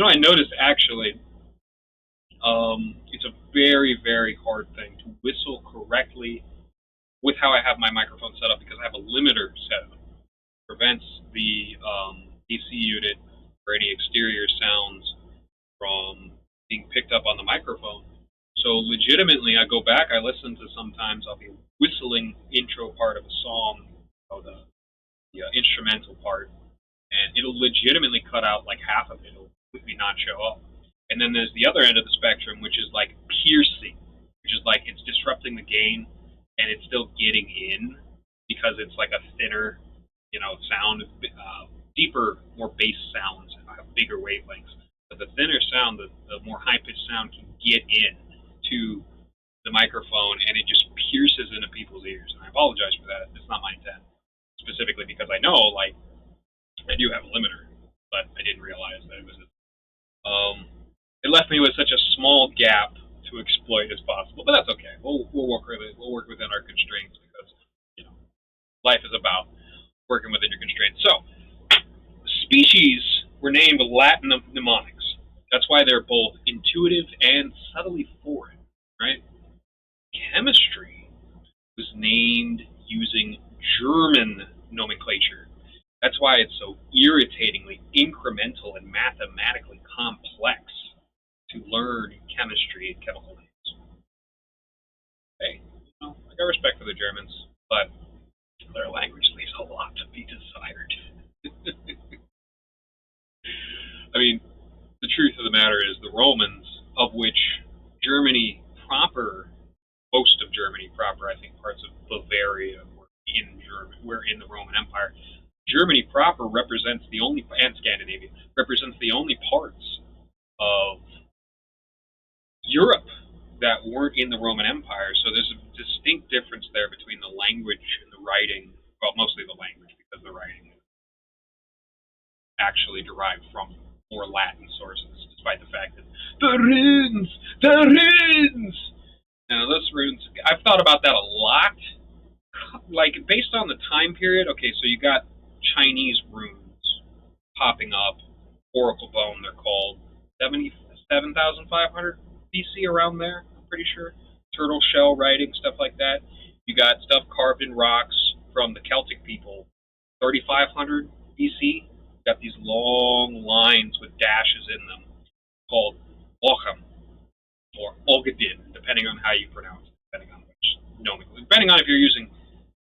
I noticed actually, it's a very, very hard thing to whistle correctly with how I have my microphone set up because I have a limiter set up. Prevents the AC unit or any exterior sounds from being picked up on the microphone. So legitimately, I go back, I listen to sometimes I'll be whistling intro part of a song, the instrumental part, and it'll legitimately cut out like half of it. It'll completely not show up. And then there's the other end of the spectrum, which is like piercing, which is like it's disrupting the gain, and it's still getting in because it's like a thinner, sound, deeper, more bass sounds have bigger wavelengths. But the thinner sound, the more high-pitched sound can get in to the microphone, and it just pierces into people's ears. And I apologize for that. It's not my intent, specifically because I know, like, I do have a limiter, but I didn't realize that it was. It left me with such a small gap to exploit as possible, but that's okay. We'll work with it. We'll work within our constraints because life is about working within your constraints. So, species were named Latin mnemonics. That's why they're both intuitive and subtly foreign, right? Chemistry was named using German nomenclature. That's why it's so irritatingly incremental and mathematically complex to learn chemistry and chemical names. Hey, I got respect for the Germans, but their language leaves a lot to be desired. I mean, the truth of the matter is the Romans, of which Germany proper, most of Germany proper, I think parts of Bavaria were in the Roman Empire. Germany proper represents the only, and Scandinavia, represents the only parts of Europe that weren't in the Roman Empire. So there's a distinct difference there between the language and the writing, well, mostly the language, because the writing is actually derived from more Latin sources, despite the fact that the runes! Now, those runes, I've thought about that a lot. Like, based on the time period, okay, so you got Chinese runes popping up, Oracle Bone, they're called, 77,500 BC, around there, I'm pretty sure. Turtle shell writing, stuff like that. You got stuff carved in rocks from the Celtic people, 3,500 BC. You got these long lines with dashes in them called Ocham or Olgadin, depending on how you pronounce it, depending on which nomenclature. Depending on if you're using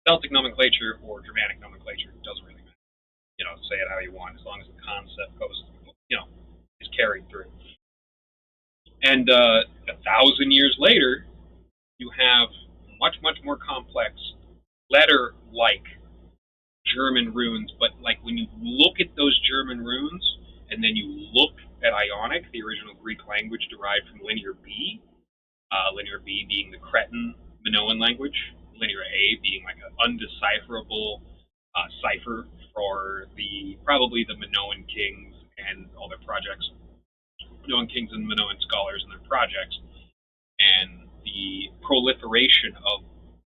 Celtic nomenclature or Germanic nomenclature, it doesn't really matter. Say it how you want, as long as the concept goes, is carried through. And 1,000 years later, you have much, much more complex letter-like German runes. But like when you look at those German runes, and then you look at Ionic, the original Greek language derived from Linear B being the Cretan Minoan language, Linear A being like an undecipherable cipher for probably the Minoan kings and all their projects. Minoan kings and Minoan scholars and their projects, and the proliferation of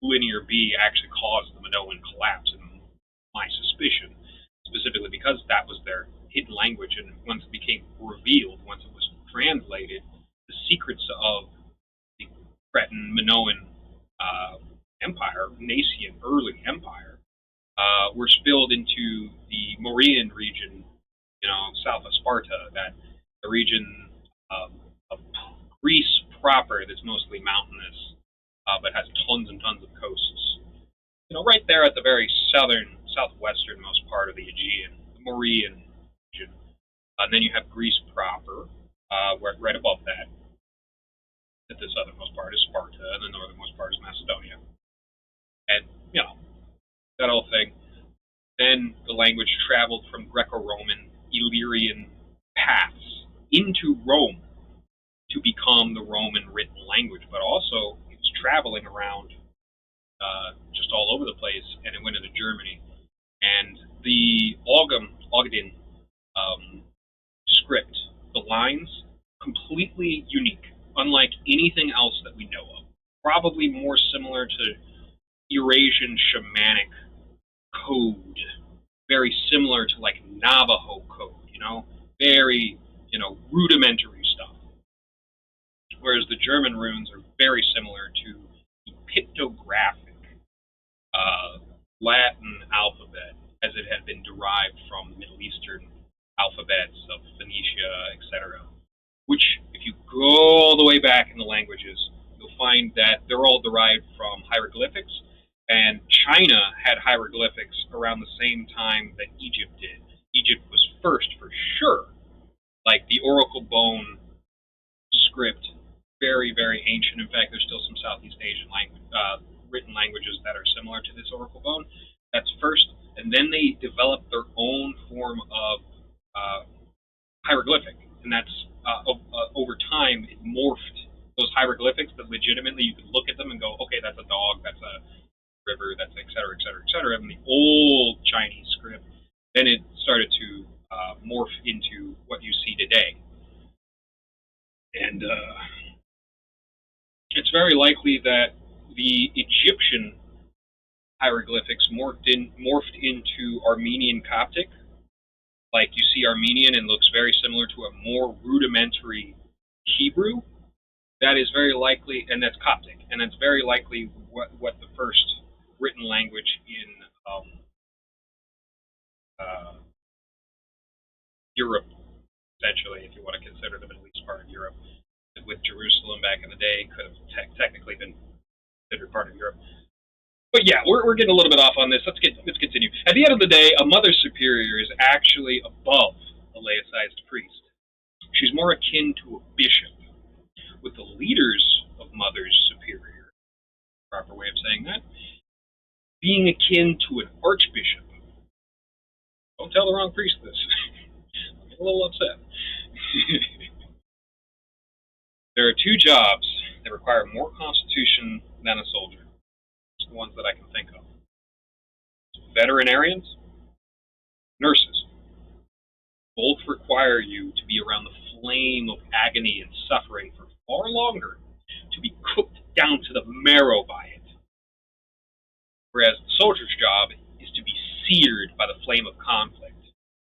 Linear B actually caused the Minoan collapse, in my suspicion, specifically because that was their hidden language, and once it became revealed, once it was translated, the secrets of the Cretan Minoan empire, nascent early empire, were spilled into the Morean region, south of Sparta, the region of Greece proper that's mostly mountainous, but has tons and tons of coasts. Right there at the very southwesternmost part of the Aegean, the Morean region. And then you have Greece proper, right above that. At the southernmost part is Sparta, and the northernmost part is Macedonia. And, that whole thing. Then the language traveled from Greco-Roman, Illyrian paths into Rome to become the Roman written language, but also it was traveling around just all over the place, and it went into Germany. And the Ogden script, the lines, completely unique, unlike anything else that we know of. Probably more similar to Eurasian shamanic code, very similar to like Navajo code, very, rudimentary stuff. Whereas the German runes are very similar to the pictographic Latin alphabet as it had been derived from the Middle Eastern alphabets of Phoenicia, etc. Which, if you go all the way back in the languages, you'll find that they're all derived from hieroglyphics, and China had hieroglyphics around the same time that Egypt did. Egypt was first, for sure. Like the Oracle Bone script, very, very ancient. In fact, there's still some Southeast Asian written languages that are similar to this Oracle Bone. That's first, and then they developed their own form of hieroglyphic, and that's over time it morphed those hieroglyphics that legitimately you could look at them and go, okay, that's a dog, that's a river, that's et cetera, et cetera, et cetera. And the old Chinese script, then it started to morph into what you see today. And it's very likely that the Egyptian hieroglyphics morphed into Armenian Coptic. Like you see Armenian and looks very similar to a more rudimentary Hebrew. That is very likely, and that's Coptic, and that's very likely what the first written language in Europe, essentially, if you want to consider the Middle East part of Europe, with Jerusalem back in the day, could have technically been considered part of Europe. But yeah, we're getting a little bit off on this. Let's continue. At the end of the day, a mother superior is actually above a laicized priest. She's more akin to a bishop, with the leaders of mothers superior, proper way of saying that, being akin to an archbishop. Don't tell the wrong priest this. I'm a little upset. There are two jobs that require more constitution than a soldier. It's the ones that I can think of. Veterinarians, nurses. Both require you to be around the flame of agony and suffering for far longer, to be cooked down to the marrow by it. Whereas the soldier's job is to be seared by the flame of conflict,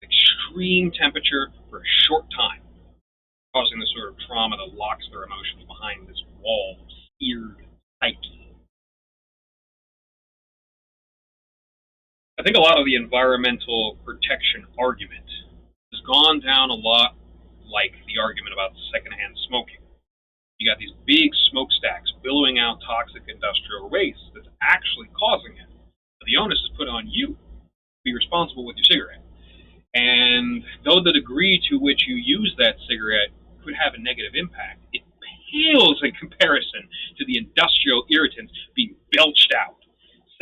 extreme temperature for a short time, causing the sort of trauma that locks their emotions behind this wall of seared psyche. I think a lot of the environmental protection argument has gone down a lot like the argument about secondhand smoking. You got these big smokestacks billowing out toxic industrial waste that's actually causing it. But the onus is put on you to be responsible with your cigarette. And though the degree to which you use that cigarette could have a negative impact, it pales in comparison to the industrial irritants being belched out.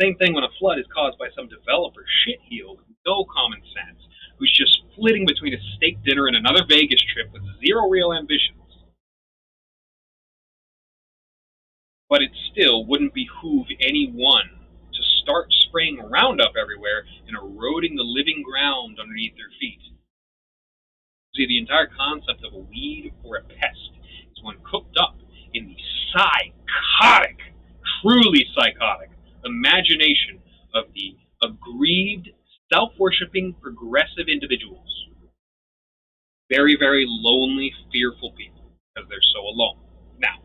Same thing when a flood is caused by some developer shitheel with no common sense, who's just flitting between a steak dinner and another Vegas trip with zero real ambitions. But it still wouldn't behoove anyone to start spraying Roundup everywhere and eroding the living ground underneath their feet. See, the entire concept of a weed or a pest is one cooked up in the psychotic, truly psychotic, imagination of the aggrieved, self-worshipping, progressive individuals. Very, very lonely, fearful people, because they're so alone. Now,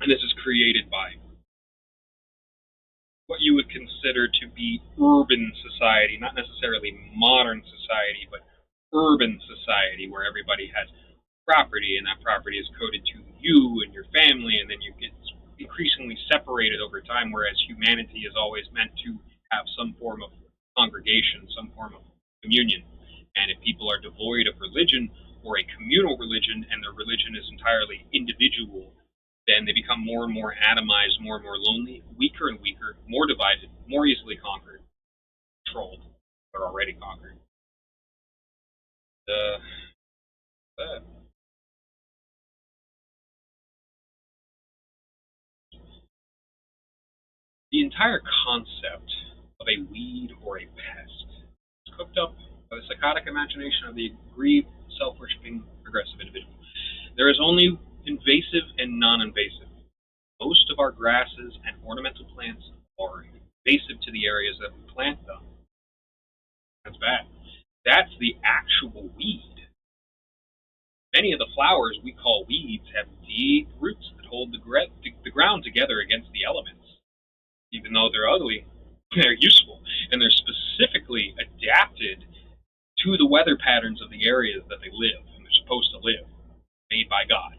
and this is created by what you would consider to be urban society, not necessarily modern society, but urban society, where everybody has property, and that property is coded to you and your family, and then you get increasingly separated over time, whereas humanity is always meant to have some form of congregation, some form of communion. And if people are devoid of religion or a communal religion, and their religion is entirely individual, then they become more and more atomized, more and more lonely, weaker and weaker, more divided, more easily conquered, controlled. They're already conquered. The entire concept of a weed or a pest is cooked up by the psychotic imagination of the aggrieved, self-worshipping, progressive individual. There is only invasive and non-invasive. Most of our grasses and ornamental plants are invasive to the areas that we plant them. That's bad. That's the actual weed. many of the flowers we call weeds have deep roots that hold the ground together against the elements. Even though they're ugly, they're useful, and they're specifically adapted to the weather patterns of the areas that they live and they're supposed to live, made by God.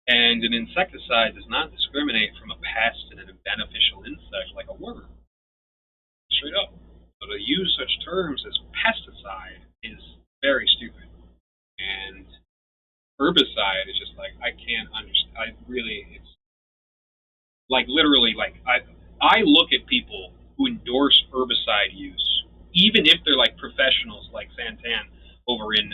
And an insecticide does not discriminate from a pest and a beneficial insect like a worm. Straight up. So to use such terms as pesticide is very stupid. And herbicide is just like, I can't understand. It's like literally, like, I look at people who endorse herbicide use, even if they're like professionals like Santan over in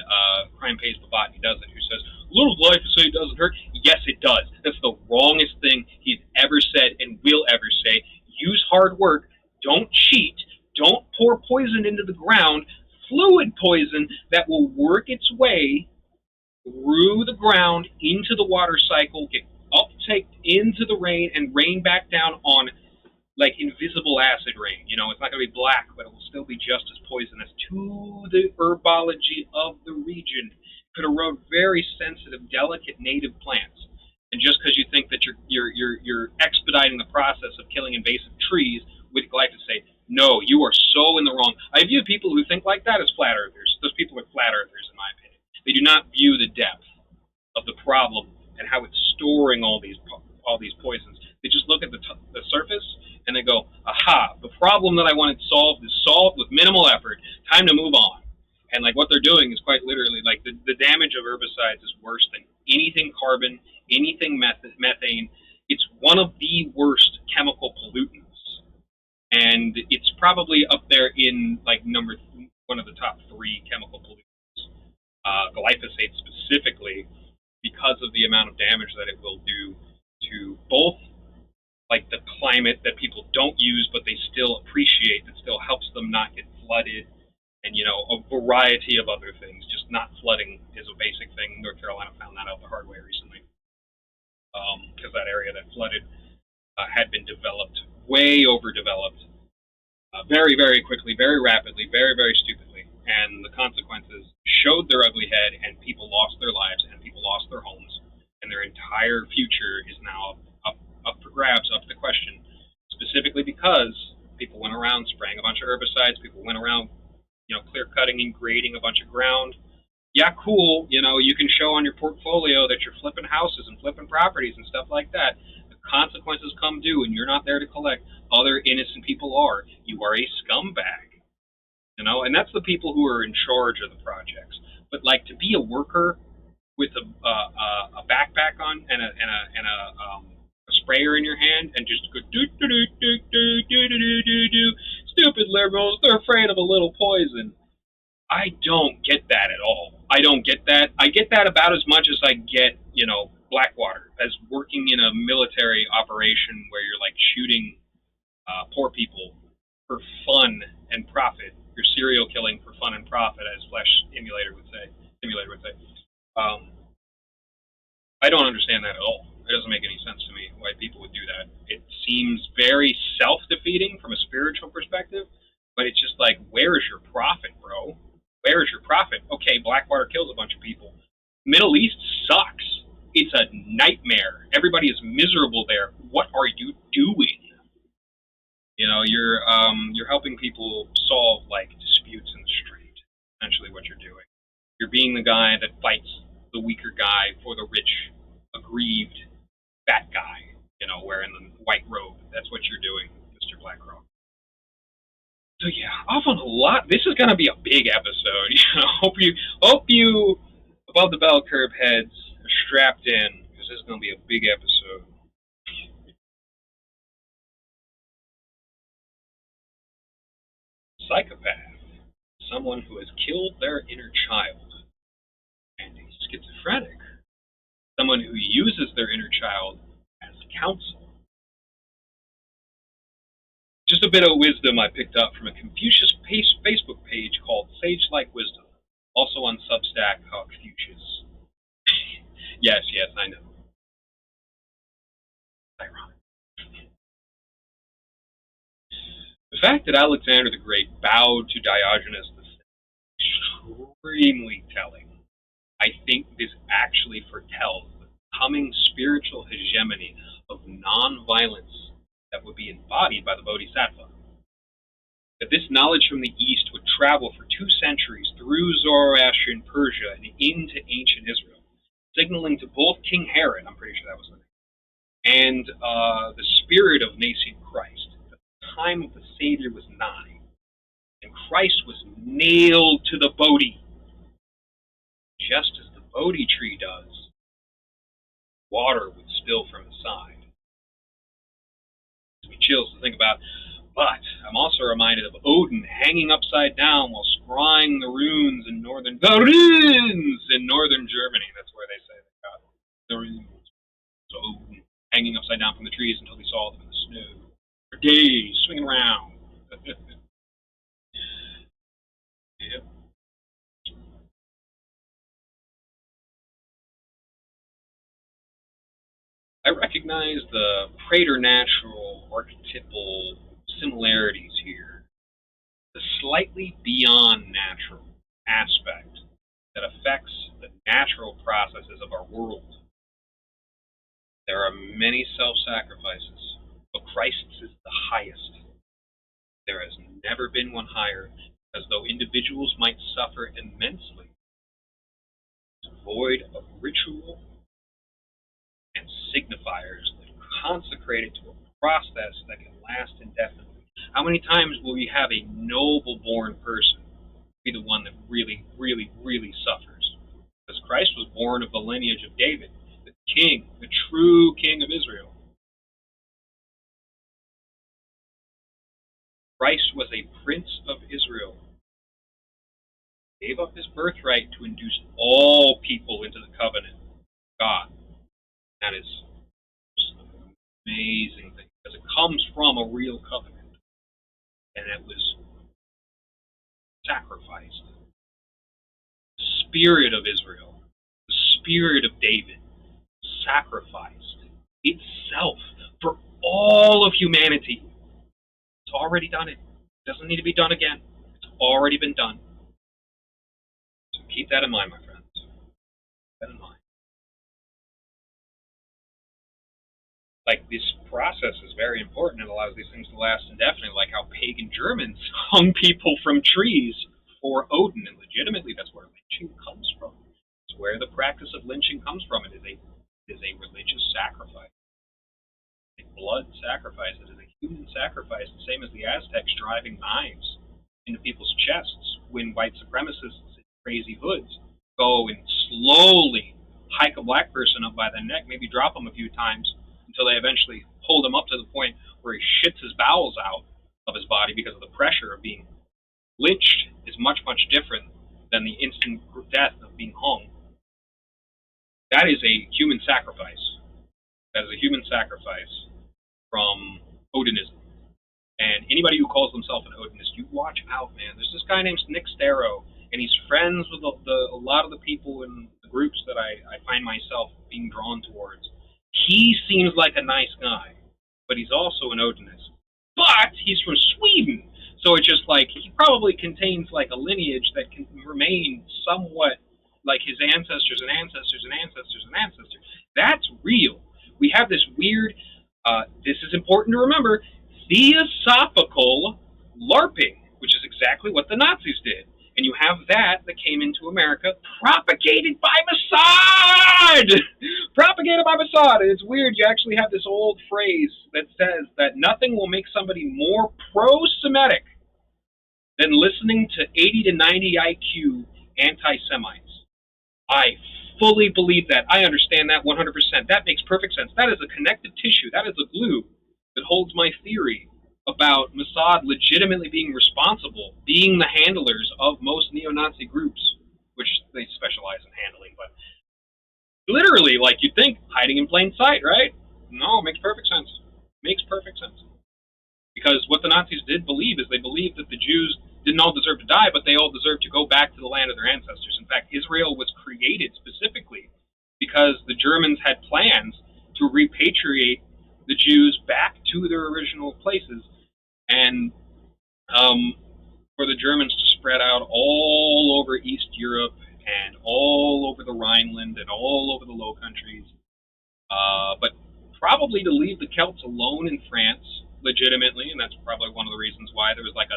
Crime Pays the Botany Does It, who says, little glyphosate doesn't hurt. Yes, it does. That's the wrongest thing he's ever said and will ever say. Use hard work. Don't cheat. Don't pour poison into the ground. Fluid poison that will work its way through the ground into the water cycle, get uptaked into the rain, and rain back down on like invisible acid rain. You know, it's not going to be black, but it will still be just as poisonous to the herbology of the region. It could erode very sensitive, delicate native plants. And just because you think that you're expediting the process of killing invasive trees with glyphosate, no, you are so in the wrong. I view people who think like that as flat earthers. Those people are flat earthers, in my opinion. They do not view the depth of the problem and how it's storing all these poisons. They just look at the surface and they go, aha, the problem that I wanted solved is solved with minimal effort. Time to move on. And like what they're doing is quite literally like the damage of herbicides is worse than anything carbon, anything methane. It's one of the worst chemical pollutants. And it's probably up there in like one of the top 3 chemical pollutants. Glyphosate specifically, because of the amount of damage that it will do to both like the climate that people don't use but they still appreciate, that still helps them not get flooded, and you know, a variety of other things. Just not flooding is a basic thing. North Carolina found that out the hard way recently, because that area that flooded had been developed, way overdeveloped, very, very quickly, very rapidly, very, very stupidly, and the consequences showed their ugly head, and people lost their lives, and people lost their homes, and their entire future is now up for grabs, up to question, specifically because people went around spraying a bunch of herbicides, people went around, you know, clear cutting and grading a bunch of ground. Yeah, cool, you know, you can show on your portfolio that you're flipping houses and flipping properties and stuff like that. The consequences come due, and you're not there to collect. Other innocent people are. You are a scumbag, you know, and that's the people who are in charge of the projects. But like, to be a worker with a backpack on and a sprayer in your hand and just go do do do do do do do do do, stupid liberals, they're afraid of a little poison. I don't get that at all. I don't get that. I get that about as much as I get, you know, Blackwater, as working in a military operation where you're like shooting poor people for fun and profit. You're serial killing for fun and profit, as Flesh Simulator would say. I don't understand that at all. It doesn't make any sense to me why people would do that. It seems very self-defeating from a spiritual perspective, but it's just like, where is your profit, bro? Where is your profit? Okay, Blackwater kills a bunch of people. Middle East sucks. It's a nightmare. Everybody is miserable there. What are you doing? You know, you're helping people solve like disputes in the street. Essentially, what you're doing. You're being the guy that fights the weaker guy for the rich, aggrieved, fat guy. You know, wearing the white robe. That's what you're doing, Mr. Blackrock. So yeah, off on a lot. This is gonna be a big episode. You know, hope you above the bell curve heads are strapped in, because this is gonna be a big episode. Psychopath, someone who has killed their inner child, and a schizophrenic, someone who uses their inner child as counsel. Just a bit of wisdom I picked up from a Confucius Facebook page called Sage Like Wisdom, also on Substack, Confucius. yes, I know. Ironic. The fact that Alexander the Great bowed to Diogenes is extremely telling. I think this actually foretells the coming spiritual hegemony of non-violence that would be embodied by the Bodhisattva. That this knowledge from the East would travel for 2 centuries through Zoroastrian Persia and into ancient Israel, signaling to both King Herod, I'm pretty sure that was the name, and the spirit of nascent Christ, that the time of the Savior was nigh, and Christ was nailed to the Bodhi, just as the Bodhi tree does. Water would spill from the side. Gives me chills to think about. But I'm also reminded of Odin hanging upside down while scrying the runes in northern Germany. That's where they say they got the runes. So Odin hanging upside down from the trees until he saw them in the snow for days, swinging around. Yep. I recognize the preternatural archetypal similarities here. The slightly beyond natural aspect that affects the natural processes of our world. There are many self-sacrifices, but Christ's is the highest. There has never been one higher, as though individuals might suffer immensely. Void of ritual and signifiers that consecrate it to a process that can last indefinitely. How many times will we have a noble-born person be the one that really, really, really suffers? Because Christ was born of the lineage of David, the king, the true king of Israel. Christ was a prince of Israel. He gave up his birthright to induce all people into the covenant of God. That is an amazing thing, because it comes from a real covenant, and it was sacrificed. The spirit of Israel, the spirit of David, sacrificed itself for all of humanity. It's already done it. It doesn't need to be done again. It's already been done. So keep that in mind, my friends. Keep that in mind. Like, this process is very important and allows these things to last indefinitely, like how pagan Germans hung people from trees for Odin, and legitimately that's where lynching comes from. It's where the practice of lynching comes from. It is a religious sacrifice, a blood sacrifice. It is a human sacrifice, the same as the Aztecs driving knives into people's chests when white supremacists in crazy hoods go and slowly hike a black person up by the neck, maybe drop him a few times, until they eventually hold him up to the point where he shits his bowels out of his body because of the pressure of being lynched is much, much different than the instant death of being hung. That is a human sacrifice. That is a human sacrifice from Odinism. And anybody who calls themselves an Odinist, you watch out, man. There's this guy named Nick Starrow, and he's friends with a lot of the people in the groups that I find myself being drawn towards. He seems like a nice guy, but he's also an Odinist. But he's from Sweden, so it's just like he probably contains like a lineage that can remain somewhat like his ancestors and ancestors and ancestors and ancestors. That's real. We have this weird, this is important to remember, theosophical LARPing, which is exactly what the Nazis did. And you have that came into America, propagated by Mossad! Propagated by Mossad. And it's weird, you actually have this old phrase that says that nothing will make somebody more pro-Semitic than listening to 80 to 90 IQ anti-Semites. I fully believe that. I understand that 100%. That makes perfect sense. That is a connective tissue. That is a glue that holds my theory about Mossad legitimately being responsible, being the handlers of most neo-Nazi groups, which they specialize in handling, but literally, like you'd think, hiding in plain sight, right? No, it makes perfect sense. Makes perfect sense. Because what the Nazis did believe is they believed that the Jews didn't all deserve to die, but they all deserved to go back to the land of their ancestors. In fact, Israel was created specifically because the Germans had plans to repatriate the Jews back to their original places, and for the Germans to spread out all over East Europe and all over the Rhineland and all over the Low Countries. But probably to leave the Celts alone in France, legitimately, and that's probably one of the reasons why there was like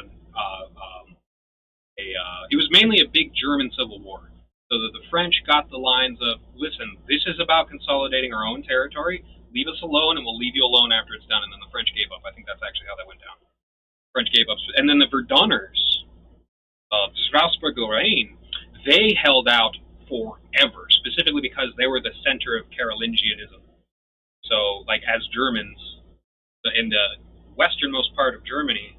it was mainly a big German civil war. So that the French got the lines of, listen, this is about consolidating our own territory, leave us alone and we'll leave you alone after it's done. And then the French gave up. I think that's actually how that went down. French gave up. And then the Verduners of Strasbourg-Lorraine, they held out forever, specifically because they were the center of Carolingianism. So, like, as Germans, in the westernmost part of Germany,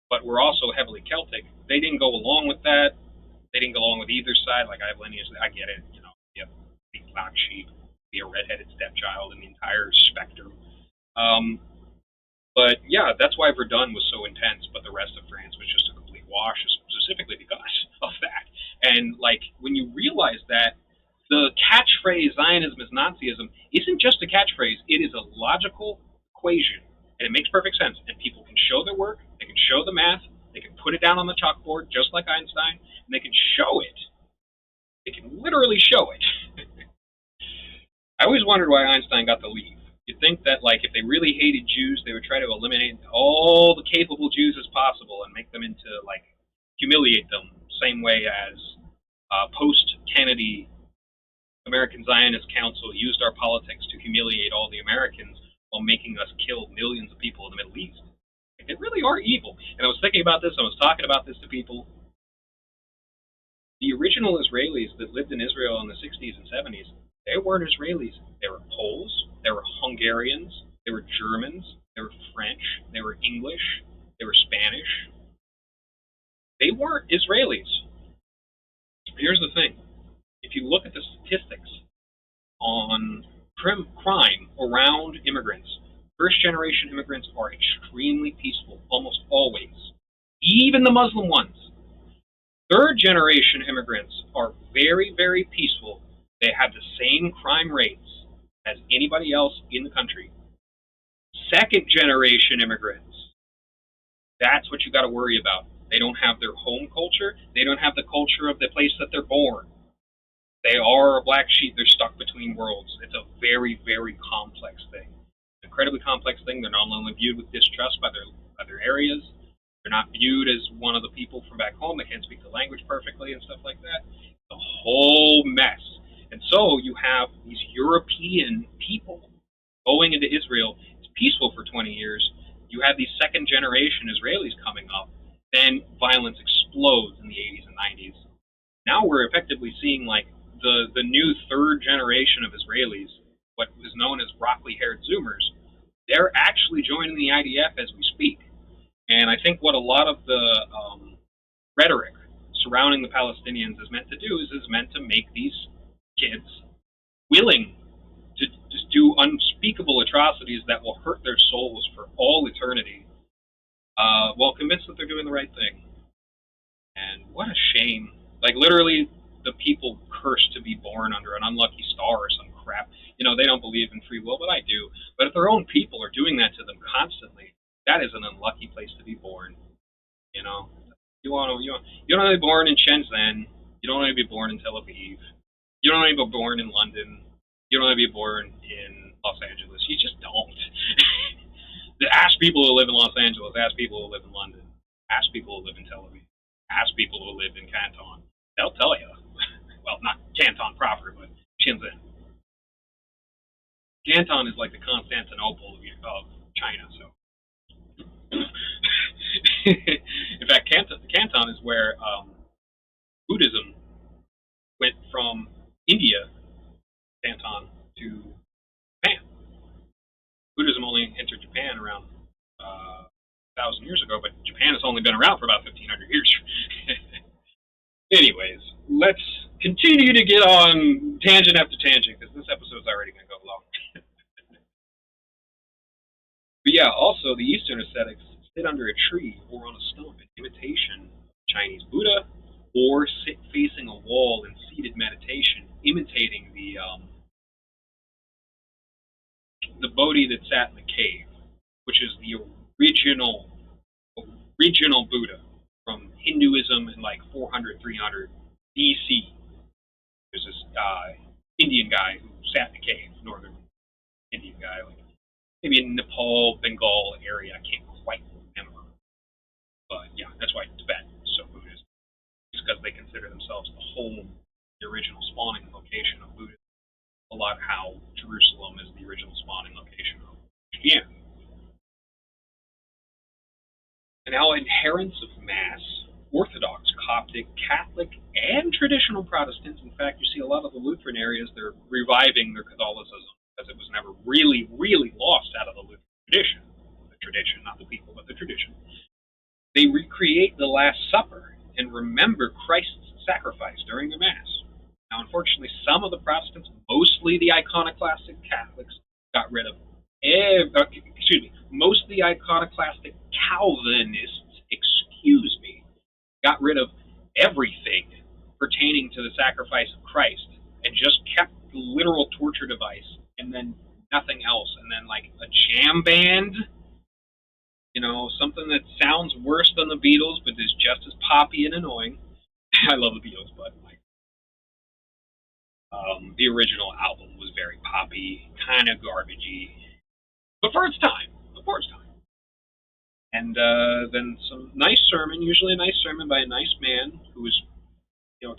but were also heavily Celtic, they didn't go along with that. They didn't go along with either side. Like, I have lineage, I get it, you know, you have be black sheep, be a redheaded stepchild in the entire spectrum. But yeah, that's why Verdun was so intense, but the rest of France was just a complete wash, specifically because of that. And like, when you realize that the catchphrase Zionism is Nazism isn't just a catchphrase, it is a logical equation, and it makes perfect sense. And people can show their work, they can show the math, they can put it down on the chalkboard just like Einstein, and they can show it. They can literally show it. I always wondered why Einstein got the leave. You'd think that, like, if they really hated Jews, they would try to eliminate all the capable Jews as possible and make them into, like, humiliate them, same way as post-Kennedy American Zionist Council used our politics to humiliate all the Americans while making us kill millions of people in the Middle East. Like, they really are evil. And I was thinking about this, I was talking about this to people. The original Israelis that lived in Israel in the 60s and 70s, they weren't Israelis. They were Poles, they were Hungarians, they were Germans, they were French, they were English, they were Spanish. They weren't Israelis. Here's the thing. If you look at the statistics on crime around immigrants, first-generation immigrants are extremely peaceful, almost always. Even the Muslim ones. Third-generation immigrants are very, very peaceful. They have the same crime rates as anybody else in the country. Second-generation immigrants, that's what you got to worry about. They don't have their home culture. They don't have the culture of the place that they're born. They are a black sheep. They're stuck between worlds. It's a very, very complex thing. Incredibly complex thing. They're not only viewed with distrust by their areas. They're not viewed as one of the people from back home that can't speak the language perfectly and stuff like that. It's a whole mess. And so you have these European people going into Israel. It's peaceful for 20 years. You have these second-generation Israelis coming up. Then violence explodes in the 80s and 90s. Now we're effectively seeing, like, the new third generation of Israelis, what is known as broccoli-haired Zoomers. They're actually joining the IDF as we speak. And I think what a lot of the rhetoric surrounding the Palestinians is meant to do is meant to make these kids willing to just do unspeakable atrocities that will hurt their souls for all eternity, while convinced that they're doing the right thing. And what a shame. Like, literally, the people cursed to be born under an unlucky star or some crap. You know, they don't believe in free will, but I do. But if their own people are doing that to them constantly, that is an unlucky place to be born. You know, you don't want to be born in Shenzhen. You don't want to be born in Tel Aviv. You don't want to be born in London. You don't want to be born in Los Angeles. You just don't. Ask people who live in Los Angeles. Ask people who live in London. Ask people who live in Tel Aviv. Ask people who live in Canton. They'll tell you. Well, not Canton proper, but Shenzhen. Canton is like the Constantinople of China, so. In fact, Canton is where Buddhism went from India, Canton, to Japan. Buddhism only entered Japan around 1,000 years ago, but Japan has only been around for about 1,500 years. Anyways, let's continue to get on tangent after tangent, because this episode's already going to go long. But yeah, also the Eastern ascetics sit under a tree or on a stump in imitation of Chinese Buddha, or sit facing a wall in seated meditation, imitating the Bodhi that sat in the cave, which is the original Buddha from Hinduism in like 400, 300 BC. There's this Indian guy who sat in a cave, northern Indian guy, like maybe in Nepal, Bengal area. I can't quite remember, but yeah, that's why Tibet is so Buddhist. It's because they consider themselves the home, the original spawning location of Buddhism. A lot how Jerusalem is the original spawning location of Christianity. And how adherents of Mass, Orthodox, Coptic, Catholic, and traditional Protestants, in fact, you see a lot of the Lutheran areas, they're reviving their Catholicism because it was never really, really lost out of the Lutheran tradition. The tradition, not the people, but the tradition. They recreate the Last Supper and remember Christ's sacrifice during the Mass. Now, unfortunately, some of the Protestants, mostly the iconoclastic Catholics, got rid of most of the iconoclastic Calvinists, got rid of everything pertaining to the sacrifice of Christ and just kept the literal torture device and then nothing else. And then like a jam band, something that sounds worse than the Beatles but is just as poppy and annoying. I love the Beatles, but the original album was very poppy, kind of garbagey, but for its time. And then some nice sermon, usually a nice sermon by a nice man who is,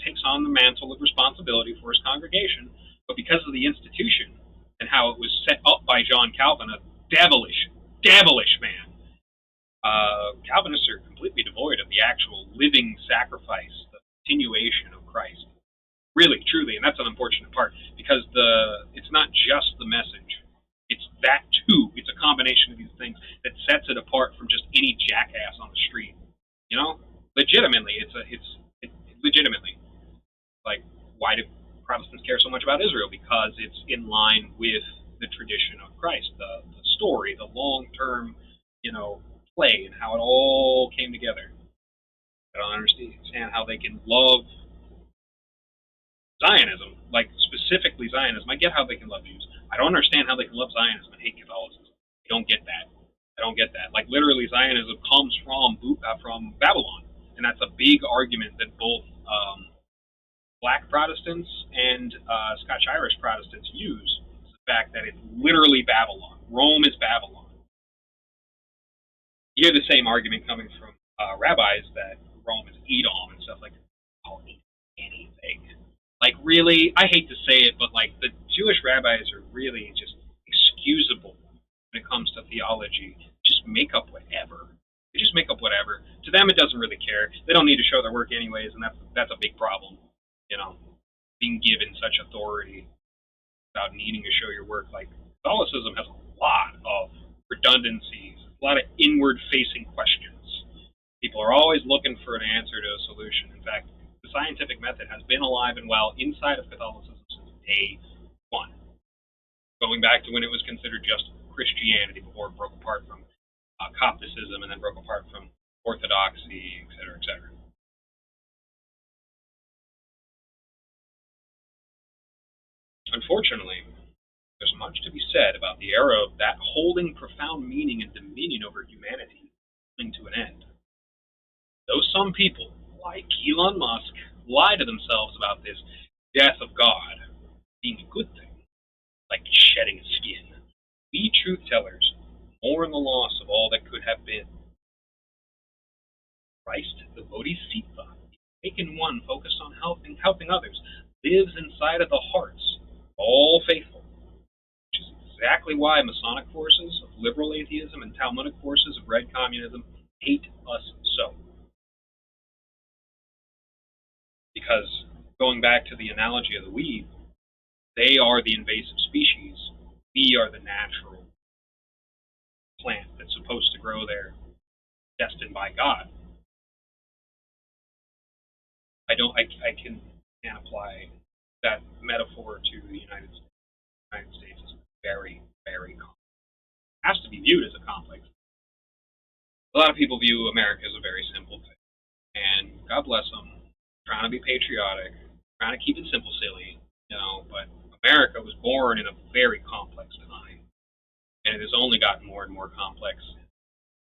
takes on the mantle of responsibility for his congregation. But because of the institution and how it was set up by John Calvin, a devilish man, Calvinists are completely devoid of the actual living sacrifice, the continuation of Christ. Really, truly, and that's an unfortunate part because it's not just the message. It's that too. It's a combination of these things that sets it apart from just any jackass on the street. Legitimately, it's legitimately like, why do Protestants care so much about Israel? Because it's in line with the tradition of Christ, the story, the long-term, play, and how it all came together. I don't understand how they can love Zionism, like specifically Zionism. I get how they can love Jews. I don't understand how they can love Zionism and hate Catholicism. I don't get that. Like literally, Zionism comes from Babylon, and that's a big argument that both Black Protestants and Scotch-Irish Protestants use. Is the fact that it's literally Babylon. Rome is Babylon. You hear the same argument coming from rabbis that Rome is Edom and stuff like that. Oh, anything. Like, really, I hate to say it, but, like, the Jewish rabbis are really just excusable when it comes to theology. Just make up whatever. They just make up whatever. To them, it doesn't really care. They don't need to show their work anyways, and that's a big problem, being given such authority without needing to show your work. Like, Catholicism has a lot of redundancies, a lot of inward-facing questions. People are always looking for an answer to a solution. In fact, the scientific method has been alive and well inside of Catholicism since day one, going back to when it was considered just Christianity before it broke apart from Copticism and then broke apart from Orthodoxy, etc., etc. Unfortunately, there's much to be said about the era of that holding profound meaning and dominion over humanity coming to an end. Though some people, like Elon Musk, lie to themselves about this death of God being a good thing, like shedding a skin, we truth-tellers mourn the loss of all that could have been. Christ, the Bodhisattva, the awakened one focused on helping others, lives inside of the hearts of all faithful, which is exactly why Masonic forces of liberal atheism and Talmudic forces of red communism hate us so. Because, going back to the analogy of the weed, they are the invasive species, we are the natural plant that's supposed to grow there, destined by God. I can't apply that metaphor to the United States. The United States is very, very complex. It has to be viewed as a complex. A lot of people view America as a very simple thing, and God bless them, trying to be patriotic, trying to keep it simple, silly, but America was born in a very complex time, and it has only gotten more and more complex.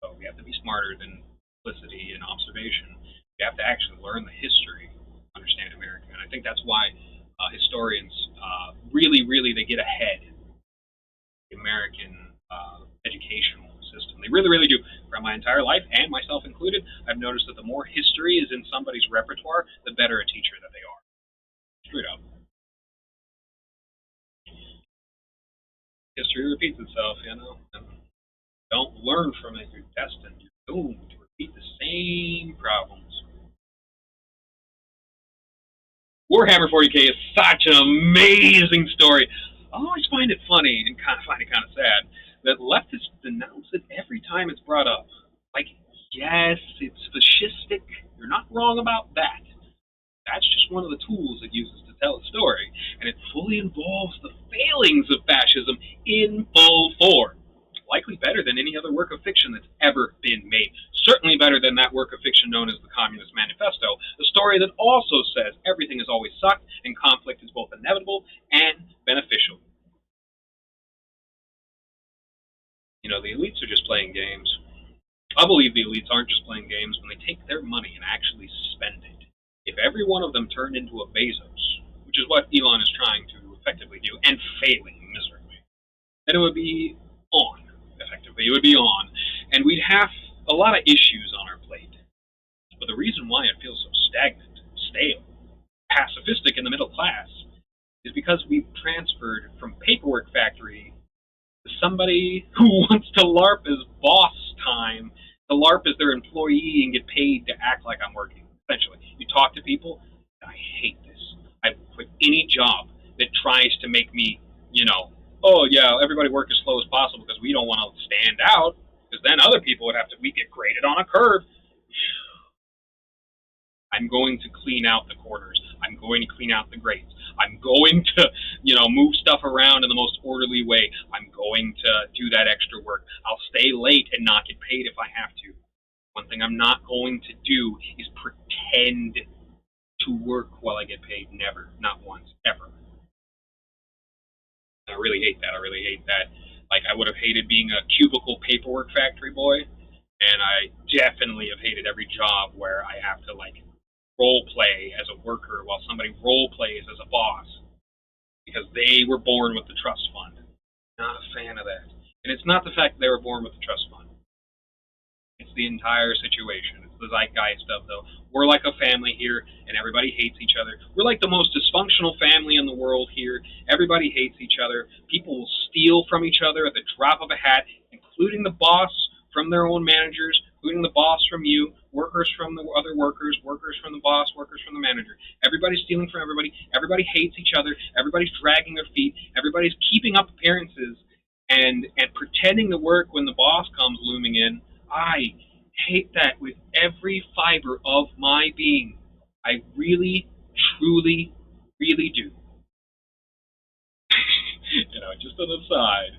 So we have to be smarter than simplicity and observation. We have to actually learn the history to understand America, and I think that's why historians really they get ahead of the American educational system. They really do. Throughout my entire life, and myself included, I've noticed that the more history is in somebody's repertoire, the better a teacher that they are. Straight up. History repeats itself, you know. And don't learn from it, you're destined. You're doomed to repeat the same problems. Warhammer 40k is such an amazing story. I always find it funny and find it kind of sad that leftists denounce it every time it's brought up. Like, yes, it's fascistic. You're not wrong about that. That's just one of the tools it uses to tell a story, and it fully involves the failings of fascism in full form. Likely better than any other work of fiction that's ever been made. Certainly better than that work of fiction known as the Communist Manifesto, a story that also says everything has always sucked and conflict is both inevitable and beneficial. You know, the elites are just playing games. I believe the elites aren't just playing games when they take their money and actually spend it. If every one of them turned into a Bezos, which is what Elon is trying to effectively do, and failing miserably, then it would be on, effectively. It would be on. And we'd have a lot of issues on our plate. But the reason why it feels so stagnant, stale, pacifistic in the middle class is because we've transferred from paperwork factory to somebody who wants to LARP as boss time, to LARP as their employee and get paid to act like I'm working. Essentially, you talk to people, I hate this. I quit any job that tries to make me, you know, oh yeah, everybody work as slow as possible because we don't want to stand out, because then other people would have to, we get graded on a curve. I'm going to clean out the corners. I'm going to clean out the grades. I'm going to, you know, move stuff around in the most orderly way. I'm going to do that extra work. I'll stay late and not get paid if I have to. One thing I'm not going to do is pretend to work while I get paid. Never. Not once. Ever. I really hate that. I really hate that. Like, I would have hated being a cubicle paperwork factory boy, and I definitely have hated every job where I have to, like, role play as a worker while somebody role plays as a boss because they were born with the trust fund. Not a fan of that. And it's not the fact that they were born with the trust fund. It's the entire situation. It's the zeitgeist of, though. We're like a family here, and everybody hates each other. We're like the most dysfunctional family in the world here. Everybody hates each other. People will steal from each other at the drop of a hat, including the boss from their own managers, including the boss from you, workers from the other workers, workers from the boss, workers from the manager. Everybody's stealing from everybody. Everybody hates each other. Everybody's dragging their feet. Everybody's keeping up appearances and pretending to work when the boss comes looming in. I hate that with every fiber of my being. I really, truly, really do. You know, just an aside.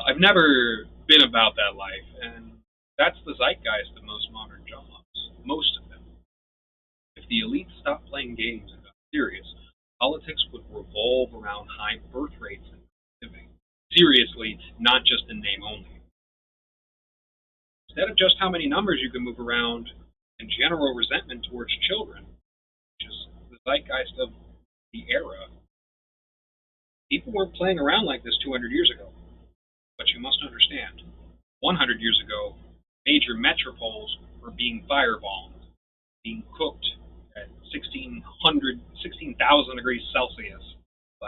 I've never been about that life, and that's the zeitgeist of most modern jobs. Most of them. If the elites stopped playing games and got serious, politics would revolve around high birth rates and living. Seriously, not just in name only. Instead of just how many numbers you can move around and general resentment towards children, which is the zeitgeist of the era, people weren't playing around like this 200 years ago. But you must understand, 100 years ago, major metropoles were being firebombed, being cooked at 16,000 degrees Celsius.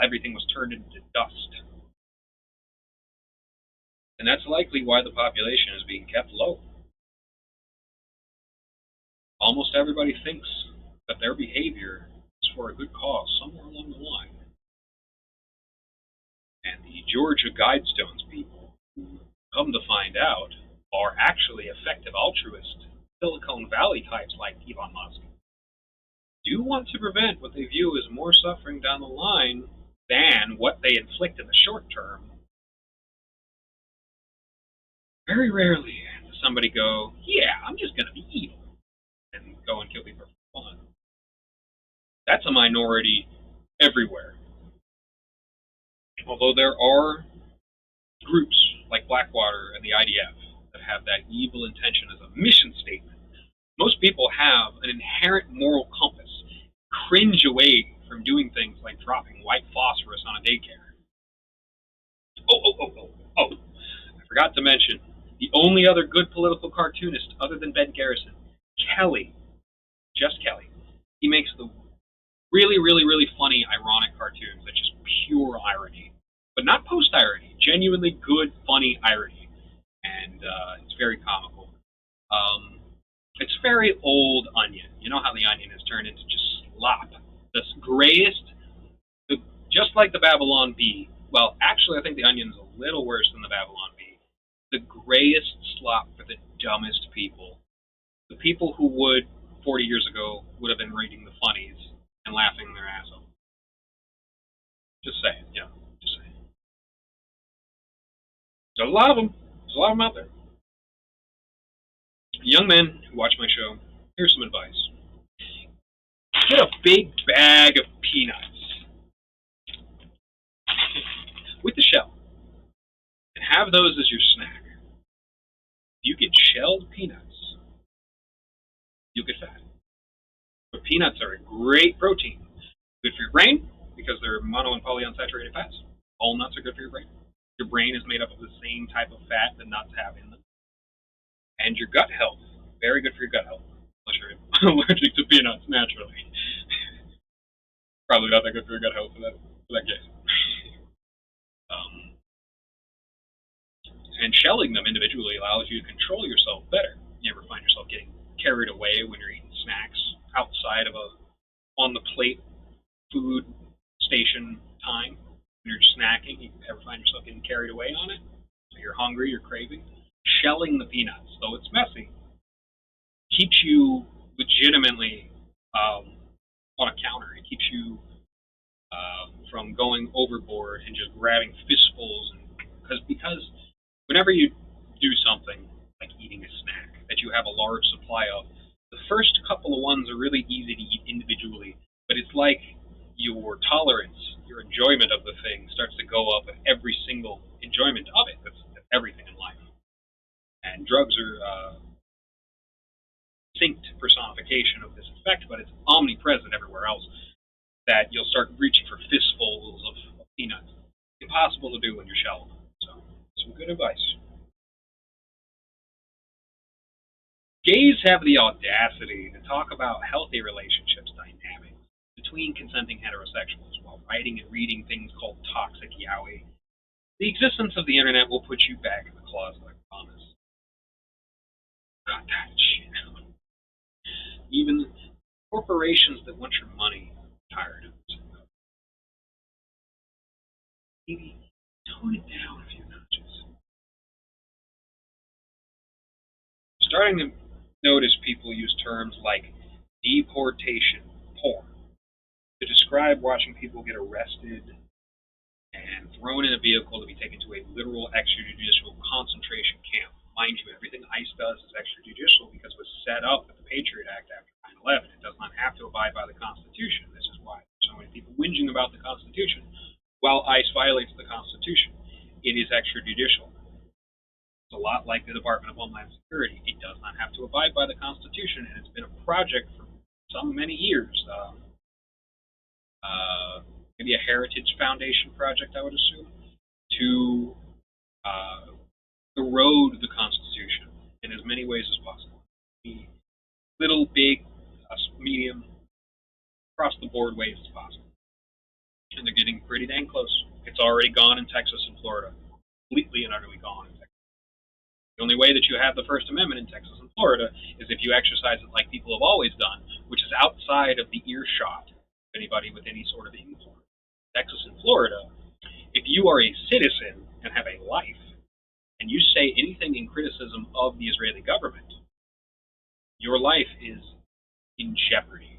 Everything was turned into dust. And that's likely why the population is being kept low. Almost everybody thinks that their behavior is for a good cause somewhere along the line. And the Georgia Guidestones people, who come to find out, are actually effective altruist Silicon Valley types like Elon Musk, do want to prevent what they view as more suffering down the line than what they inflict in the short term. Very rarely does somebody go, yeah, I'm just going to be evil, and go and kill people for fun. That's a minority everywhere. Although there are groups like Blackwater and the IDF that have that evil intention as a mission statement, Most people have an inherent moral compass, cringe away from doing things like dropping white phosphorus on a daycare. Oh. I forgot to mention the only other good political cartoonist other than Ben Garrison, Kelly. Just Kelly. He makes the really funny, ironic cartoons that just pure irony. But not post-irony, genuinely good, funny irony. And it's very comical. It's very old Onion. You know how the Onion has turned into just slop. The grayest, just like the Babylon Bee. Well, actually, I think the Onion's a little worse than the Babylon Bee. The grayest slop for the dumbest people. The people who would, 40 years ago, would have been reading the funnies and laughing their ass off. Just saying, just saying. There's a lot of them. There's a lot of them out there. Young men who watch my show, here's some advice. Get a big bag of peanuts with the shell and have those as your snack. You get shelled peanuts, you'll get fat. But peanuts are a great protein. Good for your brain because they're mono and polyunsaturated fats. All nuts are good for your brain. Your brain is made up of the same type of fat that nuts have in them. And your gut health, very good for your gut health. Unless you're allergic to peanuts naturally. Probably not that good for your gut health for that case. And shelling them individually allows you to control yourself better. You ever find yourself getting carried away when you're eating snacks outside of a on the plate food station time? When you're snacking, you ever find yourself getting carried away on it? So you're hungry, you're craving. Shelling the peanuts, though it's messy, keeps you legitimately on a counter. It keeps you from going overboard and just grabbing fistfuls. Because whenever you do something like eating a snack that you have a large supply of, the first couple of ones are really easy to eat individually, but it's like your tolerance, your enjoyment of the thing starts to go up with every single enjoyment of it. That's everything in life. And drugs are distinct personification of this effect, but it's omnipresent everywhere else, that you'll start reaching for fistfuls of peanuts. Impossible to do when you're shelled. So, some good advice. Gays have the audacity to talk about healthy relationships dynamics between consenting heterosexuals while writing and reading things called toxic yaoi. The existence of the internet will put you back in the closet, I promise. Cut that shit out. Even corporations that want your money are tired of it. Maybe tone it down a few notches. Starting to notice people use terms like deportation porn to describe watching people get arrested and thrown in a vehicle to be taken to a literal extrajudicial concentration camp. Mind you, everything ICE does is extrajudicial because it was set up with the Patriot Act after 9/11. It does not have to abide by the Constitution. This is why there's so many people whinging about the Constitution. While ICE violates the Constitution, it is extrajudicial. It's a lot like the Department of Homeland Security. It does not have to abide by the Constitution, and it's been a project for some many years. Maybe a Heritage Foundation project, I would assume, to erode the Constitution in as many ways as possible. Little, big, medium, across the board ways as possible. And they're getting pretty dang close. It's already gone in Texas and Florida. Completely and utterly gone in Texas. The only way that you have the First Amendment in Texas and Florida is if you exercise it like people have always done, which is outside of the earshot of anybody with any sort of influence. Texas and Florida, if you are a citizen and have a life, and you say anything in criticism of the Israeli government, your life is in jeopardy.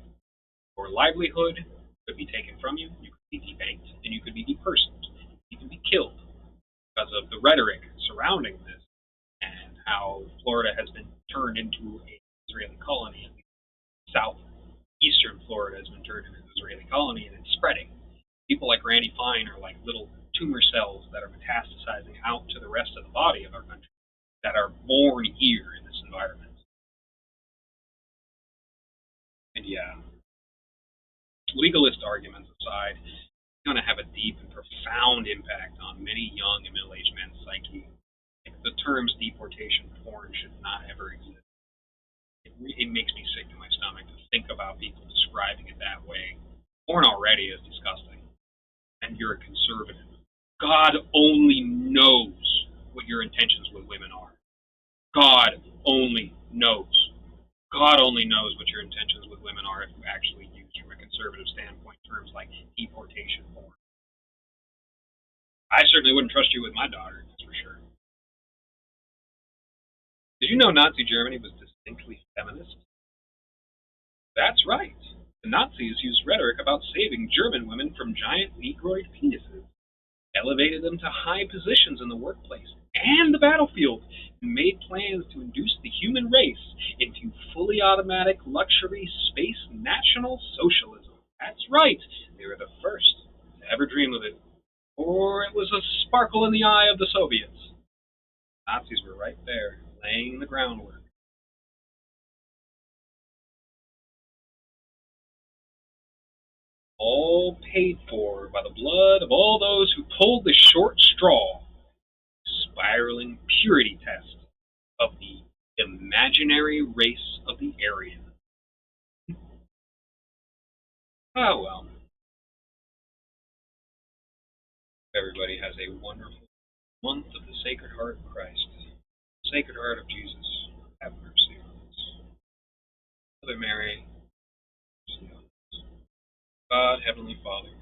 Your livelihood could be taken from you, you could be debanked, and you could be depersoned. You can be killed because of the rhetoric surrounding this and how Florida has been turned into an Israeli colony. And southeastern Florida has been turned into an Israeli colony, and it's spreading. People like Randy Fine are like little tumor cells that are metastasizing out to the rest of the body of our country that are born here in this environment. And yeah, legalist arguments aside, it's going to have a deep and profound impact on many young and middle-aged men's psyche. Like, the terms deportation porn should not ever exist. It makes me sick to my stomach to think about people describing it that way. Porn already is disgusting, and you're a conservative. God only knows what your intentions with women are. God only knows. God only knows what your intentions with women are if you actually use, from a conservative standpoint, terms like deportation porn. I certainly wouldn't trust you with my daughter, that's for sure. Did you know Nazi Germany was distinctly feminist? That's right. The Nazis used rhetoric about saving German women from giant negroid penises, elevated them to high positions in the workplace and the battlefield, and made plans to induce the human race into fully automatic luxury space national socialism. That's right. They were the first to ever dream of it. Or it was a sparkle in the eye of the Soviets. Nazis were right there, laying the groundwork. All paid for by the blood of all those who pulled the short straw. Spiraling purity test of the imaginary race of the Aryan. Oh well. Everybody has a wonderful month of the Sacred Heart of Christ. Sacred Heart of Jesus, have mercy on us. Mother Mary, mercy on us. God, Heavenly Father,